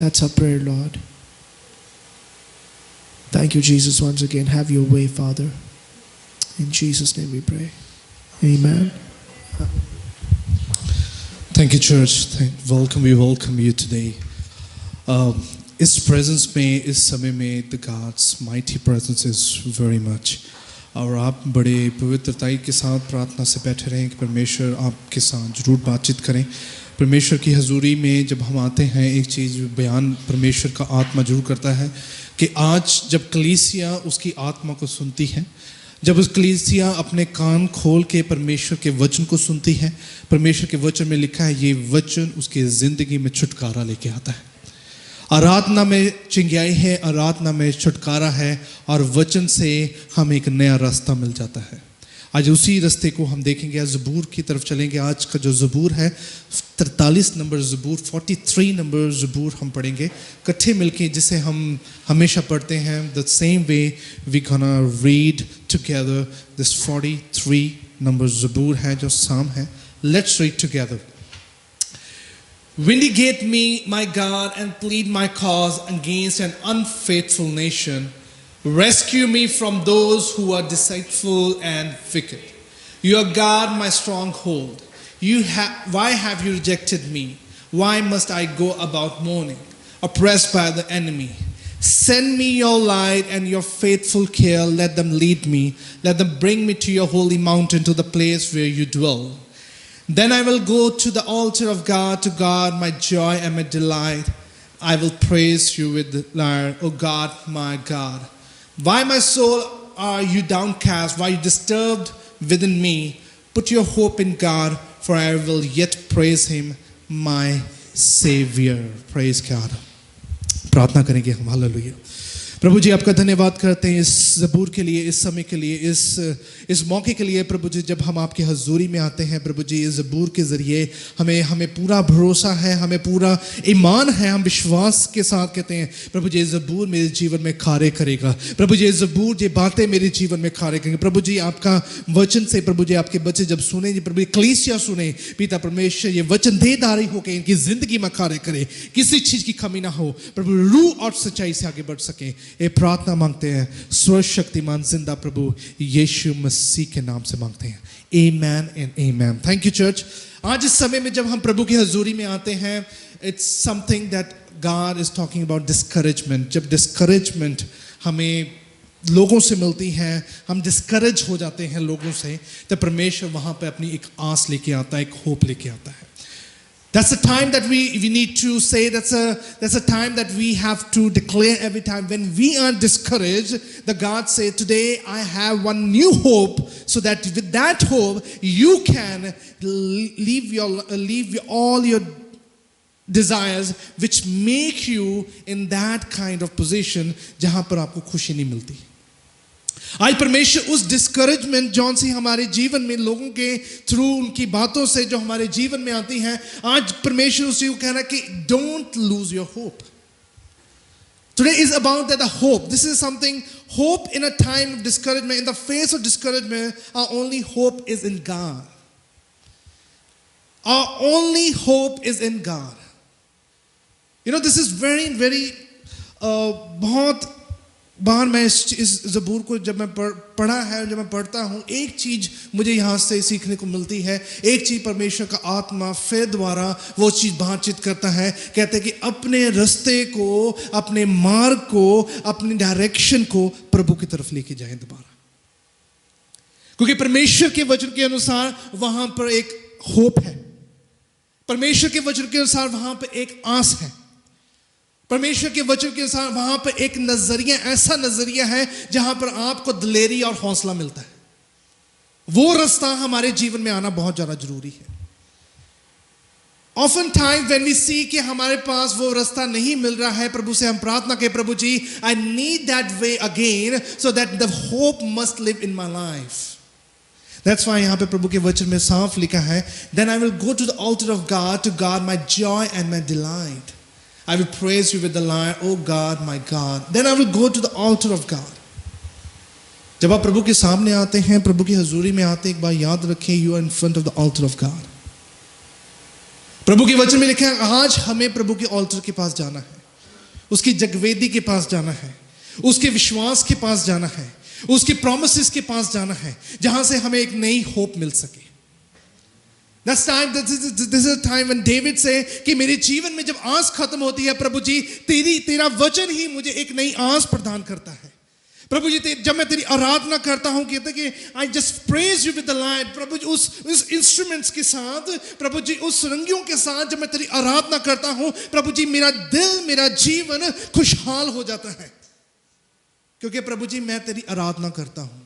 That's our prayer, Lord. Thank you, Jesus, once again. Have your way, Father. In Jesus' name we pray. Amen. Thank you, church. We welcome you today. इस presence में, इस समय में, the God's mighty presence is very much. और आप बड़े पवित्रताई के साथ प्रार्थना से बैठे रहें कि परमेश्वर आपके साथ जरूर बातचीत करें. परमेश्वर की हजूरी में जब हम आते हैं, एक चीज़ बयान परमेश्वर का आत्मा जरूर करता है कि आज जब कलीसिया उसकी आत्मा को सुनती है, जब उस कलीसिया अपने कान खोल के परमेश्वर के वचन को सुनती है, परमेश्वर के वचन में लिखा है ये वचन उसकी ज़िंदगी में छुटकारा लेके आता है. आराधना में चिंगाई है, आराधना में छुटकारा है और वचन से हमें एक नया रास्ता मिल जाता है. आज उसी रास्ते को हम देखेंगे. आज ज़बूर की तरफ चलेंगे. आज का जो ज़बूर है 43 नंबर ज़बूर, 43 नंबर ज़बूर हम पढ़ेंगे इकट्ठे मिलके, जिसे हम हमेशा पढ़ते हैं. The same way we gonna read together this 43 number ज़बूर है जो साम है. Let's read together. Vindicate me, my God, and plead my cause against an unfaithful nation. Rescue me from those who are deceitful and wicked. You are God, my stronghold. Why have you rejected me? Why must I go about mourning, oppressed by the enemy? Send me your light and your faithful care. Let them lead me. Let them bring me to your holy mountain, to the place where you dwell. Then I will go to the altar of God, to God, my joy and my delight. I will praise you with the lyre, O God, my God. Why, my soul, are you downcast? Why are you disturbed within me? Put your hope in God, for I will yet praise Him, my Savior. Praise God. प्रार्थना करेंगे हम. Hallelujah. प्रभु जी, आपका धन्यवाद करते हैं इस ज़बूर के लिए, इस समय के लिए, इस मौके के लिए. प्रभु जी, जब हम आपकी हजूरी में आते हैं प्रभु जी, इस ज़बूर के ज़रिए हमें पूरा भरोसा है, हमें पूरा ईमान है. हम विश्वास के साथ कहते हैं प्रभु जी, ज़बूर मेरे जीवन में कार्य करेगा. प्रभु जी, ज़बूर ये बातें मेरे जीवन में कार्य करेंगे. प्रभु जी, आपका वचन से प्रभु जी आपके बच्चे जब सुने, प्रभु जी कलीसिया सुने, पिता परमेश्वर ये वचन देदारी होकर इनकी ज़िंदगी में कार्य करे, किसी चीज़ की कमी ना हो. प्रभु रूह और सच्चाई से आगे बढ़ सके. ये प्रार्थना मांगते हैं सर्वशक्तिमान जिंदा प्रभु यीशु मसीह के नाम से मांगते हैं. Amen and amen. Thank you church. आज इस समय में जब हम प्रभु की हजूरी में आते हैं, it's something that God is talking about discouragement. जब डिस्करेजमेंट हमें लोगों से मिलती है, हम डिस्करेज हो जाते हैं लोगों से, तो परमेश्वर वहां पे अपनी एक आस लेके आता है, एक होप लेके आता है. That's the time that we need to say, that's a time that we have to declare every time when we are discouraged. The God say, today I have one new hope, so that with that hope you can leave all your desires which make you in that kind of position जहां पर आपको खुशी नहीं मिलती. आज परमेश्वर उस discouragement जौन सी हमारे जीवन में लोगों के थ्रू, उनकी बातों से जो हमारे जीवन में आती हैं, आज परमेश्वर उसी को कह रहा है कि don't lose your hope. Today is about that hope. This is something, hope in a time of discouragement, in the face of discouragement, our only hope is in God. Our only hope is in God. You know, this is very very बहुत बार मैं इस ज़बूर को जब मैं पढ़ा है, जब मैं पढ़ता हूँ, एक चीज़ मुझे यहाँ से सीखने को मिलती है. एक चीज़ परमेश्वर का आत्मा फिर द्वारा वो चीज़ बातचीत करता है. कहते हैं कि अपने रास्ते को, अपने मार्ग को, अपनी डायरेक्शन को प्रभु की तरफ लेके जाएं दोबारा, क्योंकि परमेश्वर के वचन के अनुसार वहाँ पर एक होप है. परमेश्वर के वचन के अनुसार वहाँ पर एक आस है. परमेश्वर के वचन के अनुसार वहां पर एक नजरिया, ऐसा नजरिया है जहां पर आपको दिलेरी और हौसला मिलता है. वो रास्ता हमारे जीवन में आना बहुत ज्यादा जरूरी है. Often times when we see कि हमारे पास वो रास्ता नहीं मिल रहा है, प्रभु से हम प्रार्थना करें, प्रभु जी I need that way again so that the hope must live in my life. That's why यहाँ पे प्रभु के वचन में साफ लिखा है, then I will go to the altar of God, to God my joy and my delight. I will praise you with the lyre, O God, my God. Then I will go to the altar of God. जब आप प्रभु के सामने आते हैं, प्रभु की हजूरी में आते हैं, एक बार याद रखें, you are in front of the altar of God. प्रभु के वचन में लिखा है आज हमें प्रभु के ऑल्टर के पास जाना है. उसकी जगवेदी के पास जाना है, उसके विश्वास के पास जाना है, उसके प्रॉमिसेस के पास जाना है, जहां से हमें एक नई होप मिल सके. This is a time when David say कि मेरे जीवन में जब आस खत्म होती है, प्रभु जी तेरा वचन ही मुझे एक नई आस प्रदान करता है. प्रभु जी जब मैं तेरी आराधना करता हूं, कहते कि I just praise you with the light. प्रभु जी उस इंस्ट्रूमेंट्स के साथ, प्रभु जी उस रंगियों के साथ जब मैं तेरी आराधना करता हूं, प्रभु जी मेरा दिल, मेरा जीवन खुशहाल हो जाता है, क्योंकि प्रभु जी मैं तेरी आराधना करता हूं.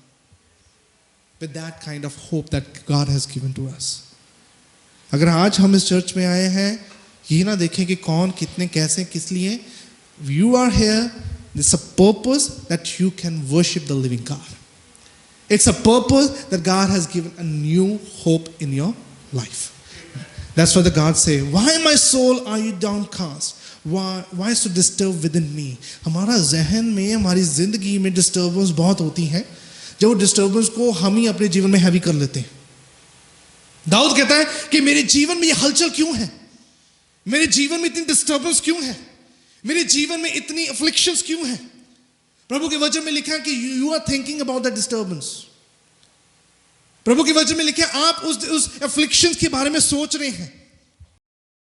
With that kind of hope that God has given to us. अगर आज हम इस चर्च में आए हैं, ये ना देखें कि कौन, कितने, कैसे, किस लिए. You are here. There's a purpose that you can worship the living God. It's a purpose that God has given a new hope in your life. That's why the God say, "Why my soul are you downcast? Why so disturbed within me?" हमारा जहन में, हमारी जिंदगी में disturbance बहुत होती है, जो डिस्टर्बेंस को हम ही अपने जीवन में हैवी कर लेते हैं. दाऊद कहता है कि मेरे जीवन में ये हलचल क्यों है, मेरे जीवन में इतनी डिस्टर्बेंस क्यों है, मेरे जीवन में इतनी अफ्लिक्शंस क्यों है. प्रभु के वचन में लिखा है कि you are thinking about the disturbance. प्रभु के वचन में लिखा है आप उस अफ्लिक्शंस के बारे में सोच रहे हैं.